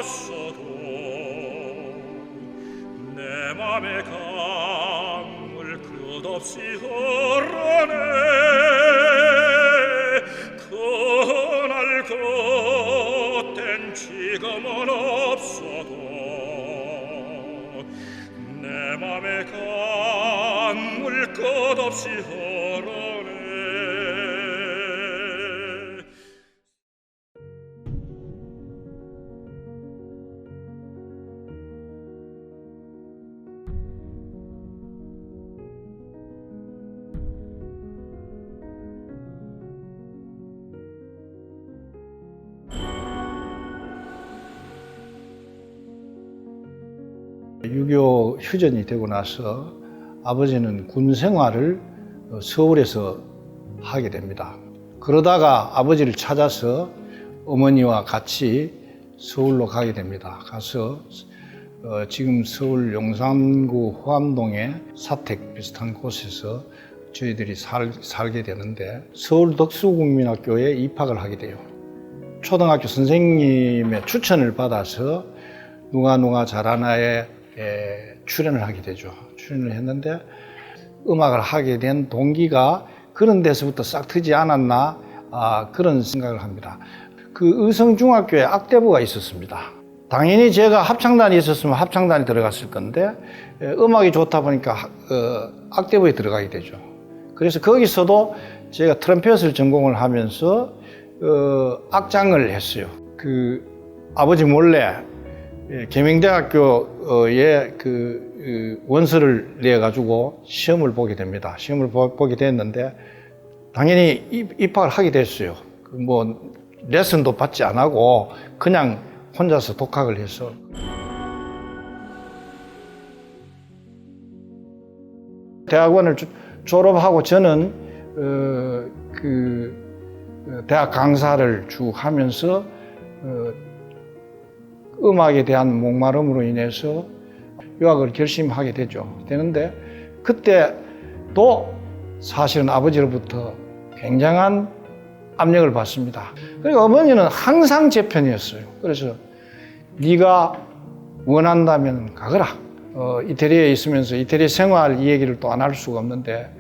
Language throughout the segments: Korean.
없어도 내 맘의 강물 끝없이 흐르네. 그날 그땐 지금은 없어도 내 맘의 강물 끝없이 흐르네. 유교 휴전이 되고 나서 아버지는 군 생활을 서울에서 하게 됩니다. 그러다가 아버지를 찾아서 어머니와 같이 서울로 가게 됩니다. 가서 지금 서울 용산구 후암동의 사택 비슷한 곳에서 저희들이 살게 되는데 서울 덕수국민학교에 입학을 하게 돼요. 초등학교 선생님의 추천을 받아서 누가 잘하나에 출연을 하게 되죠. 출연을 했는데 음악을 하게 된 동기가 그런 데서부터 싹 트지 않았나 그런 생각을 합니다. 그 의성중학교에 악대부가 있었습니다. 당연히 제가 합창단이 있었으면 합창단이 들어갔을 건데 음악이 좋다 보니까 악대부에 들어가게 되죠. 그래서 거기서도 제가 트럼펫을 전공을 하면서 악장을 했어요. 그 아버지 몰래 계명대학교에 원서를 내가지고 시험을 보게 됩니다. 시험을 보게 됐는데 당연히 입학을 하게 됐어요. 뭐 레슨도 받지 안 하고 그냥 혼자서 독학을 해서 대학원을 졸업하고 저는 대학 강사를 쭉 하면서 음악에 대한 목마름으로 인해서 유학을 결심하게 되는데 그때도 사실은 아버지로부터 굉장한 압력을 받습니다. 그리고 어머니는 항상 제 편이었어요. 그래서 네가 원한다면 가거라. 이태리에 있으면서 이태리 생활 이 얘기를 또 안 할 수가 없는데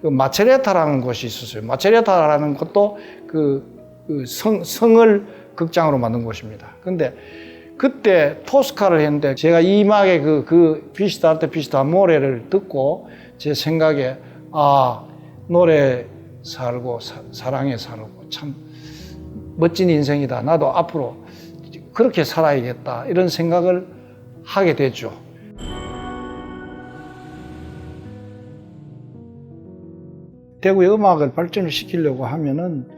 그 마체레타라는 곳이 있었어요. 마체레타라는 것도 성을 극장으로 만든 곳입니다. 근데 그때 토스카를 했는데 제가 이막의 그 비스타르테 비스타 모레를 듣고 제 생각에 노래 살고 사랑에 살고 참 멋진 인생이다. 나도 앞으로 그렇게 살아야겠다. 이런 생각을 하게 됐죠. 대구의 음악을 발전을 시키려고 하면은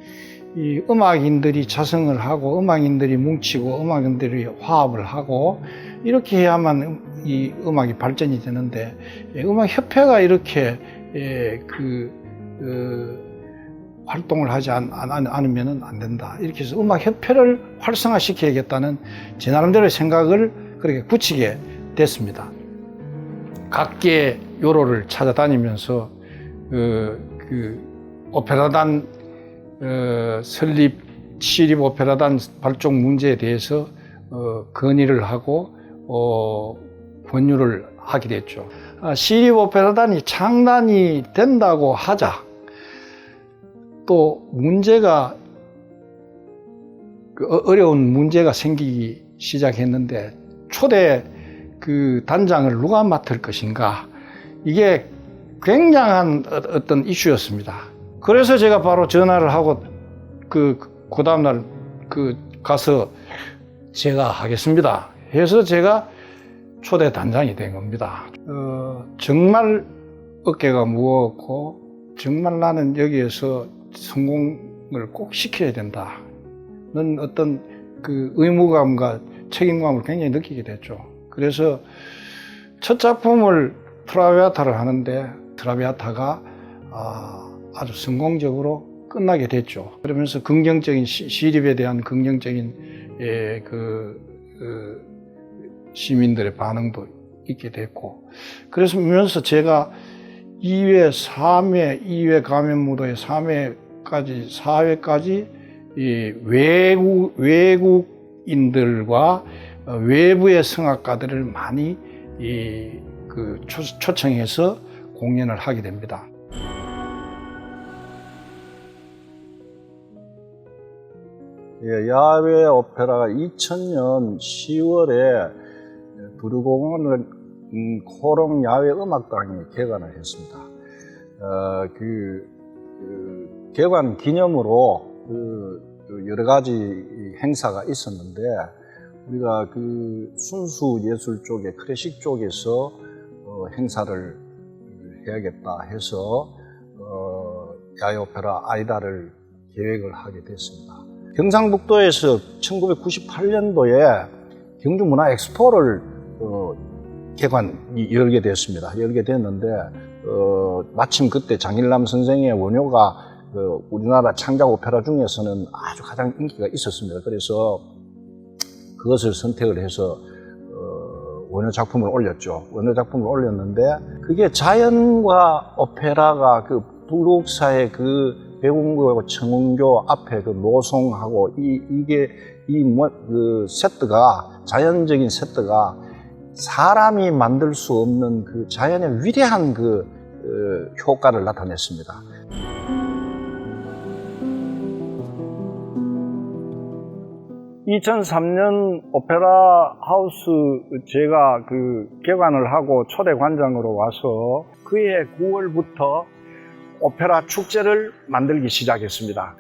이 음악인들이 자성을 하고 음악인들이 뭉치고 음악인들이 화합을 하고 이렇게 해야만 이 음악이 발전이 되는데 음악협회가 이렇게 활동을 하지 않으면 안 된다. 이렇게 해서 음악협회를 활성화시켜야겠다는 제 나름대로의 생각을 그렇게 굳히게 됐습니다. 각계 요로를 찾아다니면서 오페라단 설립, 시립 오페라단 발족 문제에 대해서 건의를 하고 권유를 하게 됐죠. 시립 오페라단이 창단이 된다고 하자 또 문제가 어려운 문제가 생기기 시작했는데 초대 그 단장을 누가 맡을 것인가 이게 굉장한 어떤 이슈였습니다. 그래서 제가 바로 전화를 하고 그 다음날 가서 제가 하겠습니다 해서 제가 초대 단장이 된 겁니다. 정말 어깨가 무거웠고 정말 나는 여기에서 성공을 꼭 시켜야 된다는 어떤 그 의무감과 책임감을 굉장히 느끼게 됐죠. 그래서 첫 작품을 트라비아타를 하는데 트라비아타가 아주 성공적으로 끝나게 됐죠. 그러면서 긍정적인 시립에 대한 긍정적인 시민들의 반응도 있게 됐고 그러면서 제가 2회, 3회, 2회 가면무도회 3회까지 4회까지 이 외국인들과 외부의 성악가들을 많이 초청해서 공연을 하게 됩니다. 야외 오페라가 2000년 10월에 부르공원을 코롱 야외 음악당이 개관을 했습니다. 개관 기념으로 여러 가지 행사가 있었는데 우리가 순수 예술 쪽에 클래식 쪽에서 행사를 해야겠다 해서 야외 오페라 아이다를 계획을 하게 됐습니다. 경상북도에서 1998년도에 경주문화 엑스포를 열게 됐습니다. 열게 됐는데 마침 그때 장일남 선생의 원효가 우리나라 창작 오페라 중에서는 아주 가장 인기가 있었습니다. 그래서 그것을 선택을 해서 원효 작품을 올렸죠. 원효 작품을 올렸는데 그게 자연과 오페라가 불국사의 백운교하고 청운교 앞에 노송하고 세트가 자연적인 세트가 사람이 만들 수 없는 자연의 위대한 효과를 나타냈습니다. (2003년) 오페라 하우스 제가 개관을 하고 초대 관장으로 와서 그해 9월부터 오페라 축제를 만들기 시작했습니다.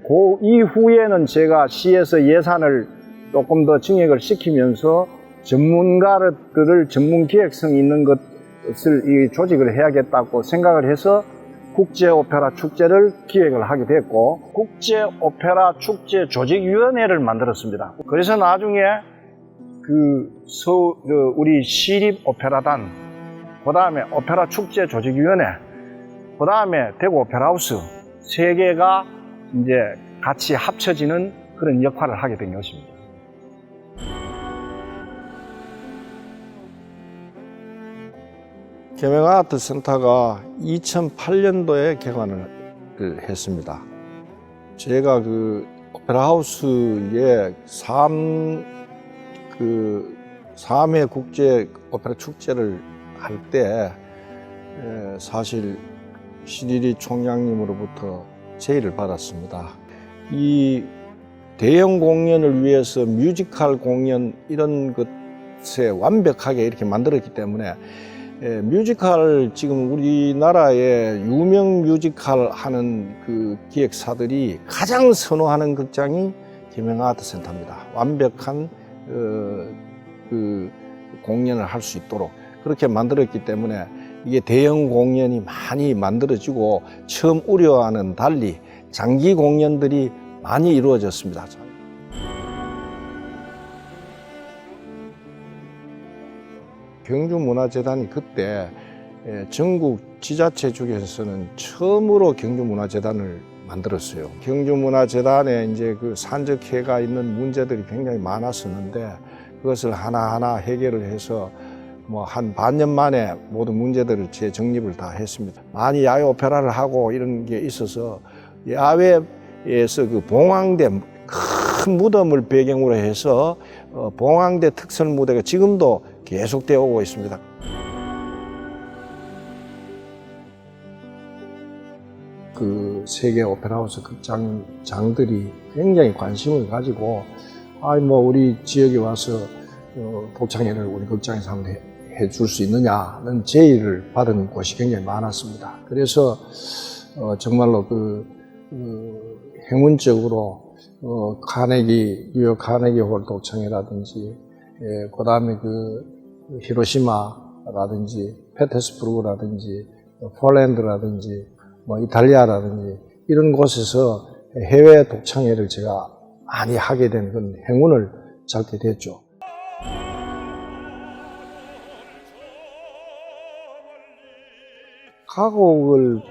그 이후에는 제가 시에서 예산을 조금 더 증액을 시키면서 전문가들을 전문 기획성 있는 것을 조직을 해야겠다고 생각을 해서 국제 오페라 축제를 기획을 하게 됐고 국제 오페라 축제 조직위원회를 만들었습니다. 그래서 나중에 우리 시립 오페라단, 그 다음에 오페라 축제 조직위원회, 그 다음에 대구 오페라하우스 세 개가 이제 같이 합쳐지는 그런 역할을 하게 된 것입니다. 계명아트센터가 2008년도에 개관을 했습니다. 제가 오페라하우스에 3회 국제 오페라 축제를 할 때 사실 시리리 총장님으로부터 제의를 받았습니다. 이 대형 공연을 위해서 뮤지컬 공연 이런 것에 완벽하게 이렇게 만들었기 때문에 뮤지컬 지금 우리나라의 유명 뮤지컬 하는 기획사들이 가장 선호하는 극장이 계명아트센터입니다. 완벽한 공연을 할 수 있도록 그렇게 만들었기 때문에 이게 대형 공연이 많이 만들어지고 처음 우려와는 달리 장기 공연들이 많이 이루어졌습니다. 경주문화재단이 그때 전국 지자체 중에서는 처음으로 경주문화재단을 만들었어요. 경주문화재단에 이제 산적해가 있는 문제들이 굉장히 많았었는데 그것을 하나하나 해결을 해서 한 반년 만에 모든 문제들을 재정립을 다 했습니다. 많이 야외 오페라를 하고 이런 게 있어서 야외에서 봉황대 큰 무덤을 배경으로 해서 봉황대 특설 무대가 지금도 계속되어 오고 있습니다. 세계 오페라하우스 극장장들이 굉장히 관심을 가지고 우리 지역에 와서 독창회를 우리 극장에서 한번 해줄 수 있느냐는 제의를 받은 곳이 굉장히 많았습니다. 그래서 정말로 행운적으로 뉴욕 카네기 홀 독창회라든지 그 다음에 히로시마라든지 페테스부르크라든지 폴란드라든지 이탈리아라든지 이런 곳에서 해외 독창회를 제가 많이 하게 된 그런 행운을 잡게 됐죠. 가곡을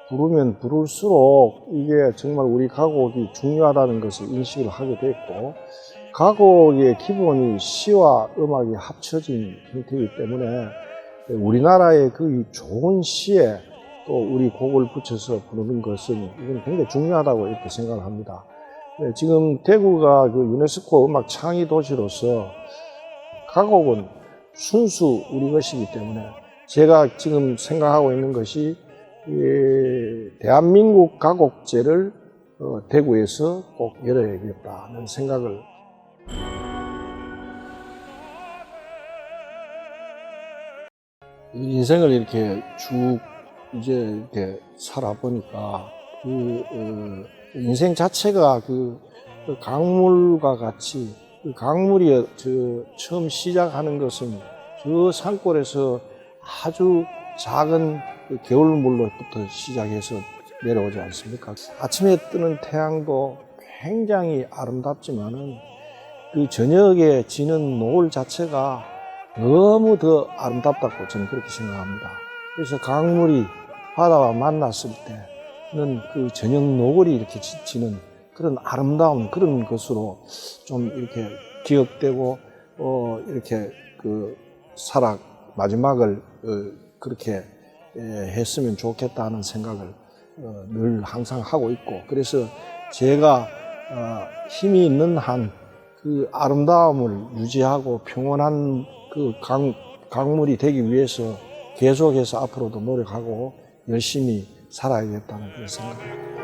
부르면 부를수록 이게 정말 우리 가곡이 중요하다는 것을 인식을 하게 됐고 가곡의 기본이 시와 음악이 합쳐진 형태이기 때문에 우리나라의 좋은 시에 또 우리 곡을 붙여서 부르는 것은 이건 굉장히 중요하다고 이렇게 생각을 합니다. 네, 지금 대구가 그 유네스코 음악 창의 도시로서 가곡은 순수 우리 것이기 때문에 제가 지금 생각하고 있는 것이 대한민국 가곡제를 대구에서 꼭 열어야겠다는 생각을. 인생을 이렇게 쭉 이제 이렇게 살아보니까 인생 자체가 그 강물과 같이, 그 강물이 처음 시작하는 것은 저 산골에서 아주 작은 그 겨울물로부터 시작해서 내려오지 않습니까? 아침에 뜨는 태양도 굉장히 아름답지만은 그 저녁에 지는 노을 자체가 너무 더 아름답다고 저는 그렇게 생각합니다. 그래서 강물이 바다와 만났을 때는 그 저녁 노을이 이렇게 지는 그런 아름다운 그런 것으로 좀 이렇게 기억되고 이렇게 그 마지막을 그렇게 했으면 좋겠다는 생각을 늘 항상 하고 있고, 그래서 제가 힘이 있는 한 그 아름다움을 유지하고 평온한 그 강물이 되기 위해서 계속해서 앞으로도 노력하고 열심히 살아야겠다는 그런 생각입니다.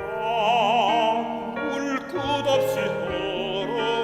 울 것 없이 흐르네